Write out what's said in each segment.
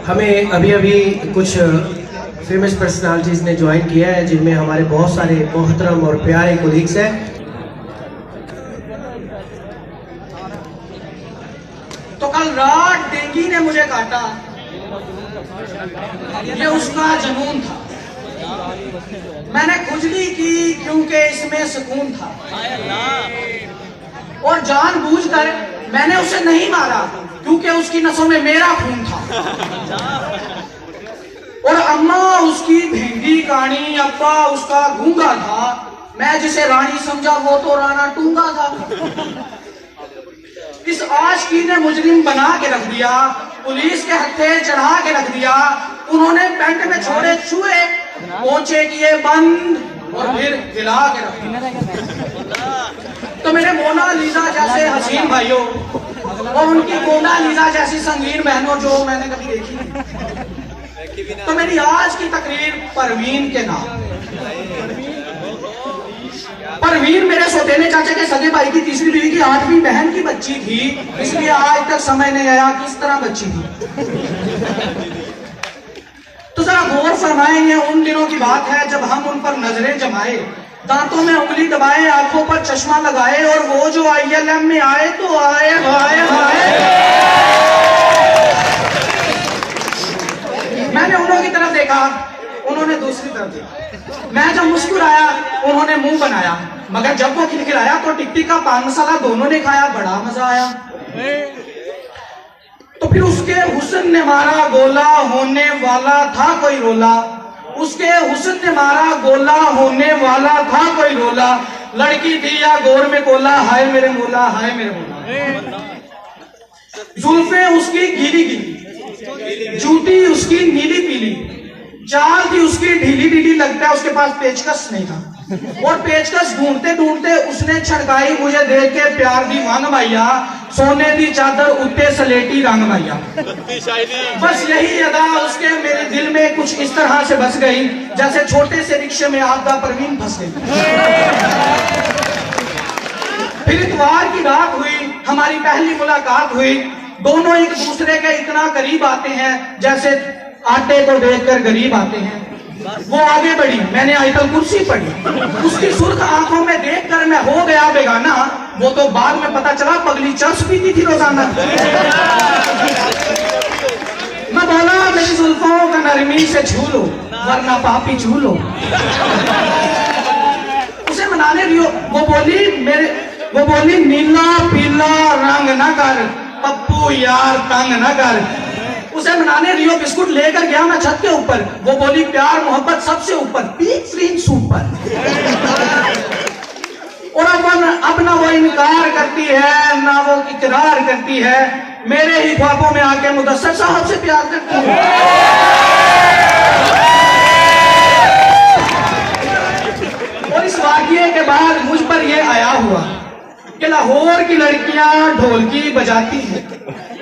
हमें अभी अभी कुछ फेमस पर्सनालिटीज ने ज्वाइन किया है, जिनमें हमारे बहुत सारे मोहतरम और प्यारे कोलीग्स हैं। तो कल रात डेंगी ने मुझे काटा, ये उसका जुनून था। मैंने खुजली की क्योंकि इसमें सुकून था, और जानबूझकर मैंने उसे नहीं मारा क्योंकि उसकी नसों में मेरा खून था। और अम्मा उसकी भेंगी कानी, अब्बा उसका गूंगा था। मैं जिसे रानी समझा वो तो राणा टूंगा था। इस आशिकी ने मुजरिम बना के रख दिया, पुलिस के हत्थे चढ़ा के रख दिया। उन्होंने पेंट में छोड़े छुए, पोंछे किए बंद और फिर हिला के रख दिया। तो मेरे मोनालिसा जैसे हसीन भाइयों और उनकी मोनालिसा जैसी संगीन बहनों जो मैंने कभी देखी नहीं, तो मेरी आज की तकरीर परवीन के नाम। परवीन मेरे सौतेले चाचा के सगे भाई की तीसरी बीवी की 8वीं बहन की बच्ची थी, इसलिए आज तक समझ नहीं आया किस तरह बच्ची थी। तो जरा गौर फरमाएं, ये उन दिनों की बात है जब हम उन पर नजरें जमाए, दांतों में उंगली दबाए, आंखों पर चश्मा लगाए, और वो जो ILM में आए तो आए हाय हाय। मैंने उन्हों की तरफ देखा, उन्होंने दूसरी तरफ देखा। मैं जब मुस्कुराया उन्होंने मुंह बनाया, मगर जब वो खिलखिलाया तो टिक्की का पान मसाला दोनों ने खाया, बड़ा मजा आया। तो फिर उसके हुस्न ने मारा गोला, होने वाला था कोई रोला। उसके हुस्न ने मारा गोला, होने वाला था कोई रोला। लड़की थी या गोर में कोला, हाय मेरे मोला, हाय मेरे मोला। जुल्फे उसकी गीली गीली, जूती उसकी नीली पीली, चाल थी उसकी ढीली ढीली, लगता है उसके पास पेचकस नहीं था। और पेचकस ढूंढते ढूंढते उसने छड़काई मुझे देख के प्यार दी मांग मैया, सोने दी चादर उत्ते सलेटी रंग मैया। बस यही अदा उसके मेरे दिल में कुछ इस तरह से बस गई, जैसे छोटे से रिक्शे में आपदा परवीन फंस गई। फिर इतवार की रात हुई, हमारी पहली मुलाकात हुई। दोनों एक दूसरे के इतना करीब आते हैं जैसे आटे को देखकर गरीब आते हैं। वो आगे बढ़ी, मैंने आयतल कुर्सी पढ़ी। उसकी सुर्ख आंखों में देखकर मैं हो गया बेगाना। वो तो बाद में पता चला पगली चर्च पीती थी रोजाना। मैं बोला मेरी जुल्फों का नरमी से छू लो वरना पापी छू लो। उसे मनाने दियो, वो बोली नीला पीला रंग न कर पप्पू यार तंग न कर। उसे मनाने रियो बिस्कुट लेकर गया मैं छत के ऊपर। वो बोली प्यार मोहब्बत सबसे ऊपर, पीक फ्रीन सुपर। और अब ना वो इनकार करती है ना वो इकरार करती है, मेरे ही ख्वाबों में आके मुदस्सर साहब से प्यार करती है। और इस वाक़ये के बाद मुझ पर यह आया हुआ कि लाहौर की लड़कियां ढोलकी बजाती हैं,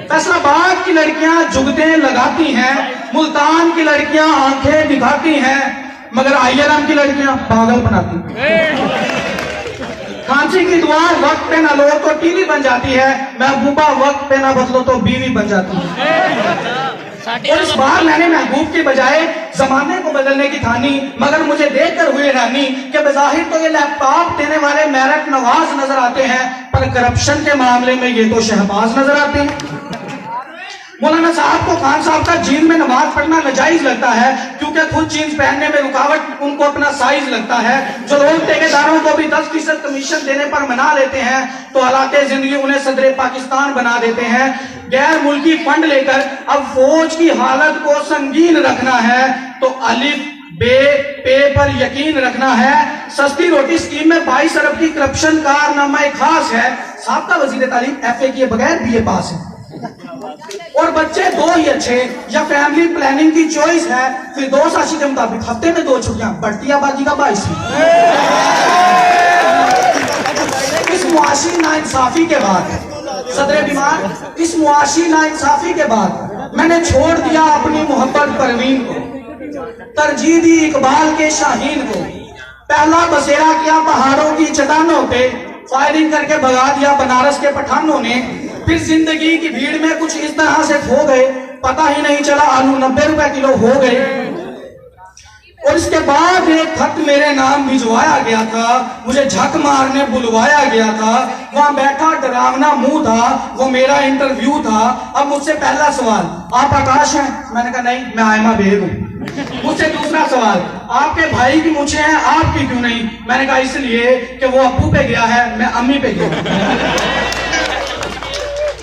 फैसलाबाद की लड़कियां जुगतें लगाती हैं, मुल्तान की लड़कियां आंखें दिखाती हैं, मगर ILM की लड़कियां पागल बनाती हैं। खांसी की दुआ वक्त पे ना लो तो टीवी बन जाती है, महबूबा वक्त पे ना बदलो तो बीवी बन जाती है। और इस बार मैंने महबूब के बजाय जमाने को बदलने की ठानी, मगर मुझे देखकर हुए हैरानी कि बज़ाहिर तो ये लैपटॉप देने वाले मेरठ नवाज नजर आते हैं, पर करप्शन के मामले में ये तो शहबाज नजर आते हैं। मौलाना साहब को खान साहब का जीन्स में नमाज पढ़ना नाजायज लगता है क्योंकि खुद जीन्स पहनने में रुकावट उनको अपना साइज लगता है। जो लोग ठेकेदारों को भी 10% कमीशन देने पर मना लेते हैं तो हालात जिंदगी उन्हें सदर पाकिस्तान बना देते हैं। गैर मुल्की फंड लेकर अब फौज की हालत को संगीन रखना है तो अलिफ बे पे पर यकीन रखना है। सस्ती रोटी स्कीम में 22 अरब की करप्शन कारनामा खास है। साहब वजीर तालीम FA किए बगैर BA पास है और बच्चे 2 ही अच्छे, या फैमिली प्लानिंग की चॉइस है फिर 2 साशी के मुताबिक हफ्ते में 2 छुट्टियां, बढ़ती आबादी का 22। इस मुआशी नाइंसाफी के बाद सदर बीमार, इस मुआशी नाइंसाफी के बाद मैंने छोड़ दिया अपनी मोहब्बत परवीन को, तरजीह दी इकबाल के शाहीन को। पहला बसेरा किया पहाड़ों की चट्टानों पे, फायरिंग करके भगा दिया बनारस के पठानों ने। फिर जिंदगी की भीड़ में कुछ इस तरह से खो गए, पता ही नहीं चला आलू 90 रुपए किलो हो गए। और इसके बाद एक खत मेरे नाम भिजवाया गया था, मुझे झक मारने बुलवाया गया था। वहां बैठा डरावना मुंह था, वो मेरा इंटरव्यू था। अब मुझसे पहला सवाल, आप आकाश हैं? मैंने कहा नहीं, मैं आयमा बेग हूं। मुझसे दूसरा सवाल, आपके भाई की मूछें हैं, आपकी क्यों नहीं? मैंने कहा इसलिए कि वो अब्बू पे गया है, मैं अम्मी पे गया।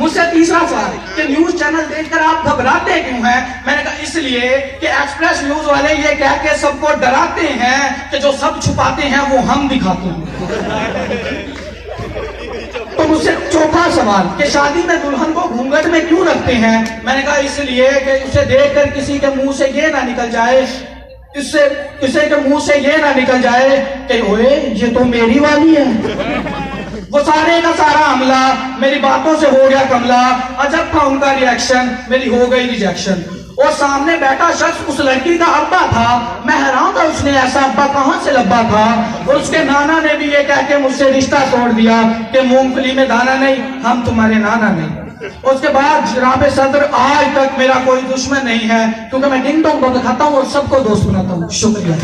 मुझसे तीसरा सवाल कि न्यूज चैनल देखकर आप घबराते क्यों हैं? मैंने कहा इसलिए कि एक्सप्रेस न्यूज वाले ये कह के सबको डराते हैं कि जो सब छुपाते हैं वो हम दिखाते हैं। तो मुझसे चौथा सवाल कि शादी में दुल्हन को घूंघट में क्यों रखते हैं? मैंने कहा इसलिए कि उसे देखकर किसी के मुंह से ये ना निकल जाए, इससे किसी के मुंह से ये ना निकल जाए कि ओए ये तो मेरी वाली है। वो सारे का सारा हमला मेरी बातों से हो गया कमला। अजब था उनका रिएक्शन, मेरी हो गई रिजेक्शन। और सामने बैठा शख्स उस लड़की का अब्बा था। मैं हैरान था, उसने ऐसा अब्बा कहां से लब्बा था। और उसके नाना ने भी ये कह के मुझसे रिश्ता तोड़ दिया कि मूंगफली में दाना नहीं, हम तुम्हारे नाना नहीं। उसके बाद जनाब सदर आज तक मेरा कोई दुश्मन नहीं है, क्योंकि मैं डिंग डोंग दिखाता हूँ और सबको दोस्त बनाता हूँ। शुक्रिया।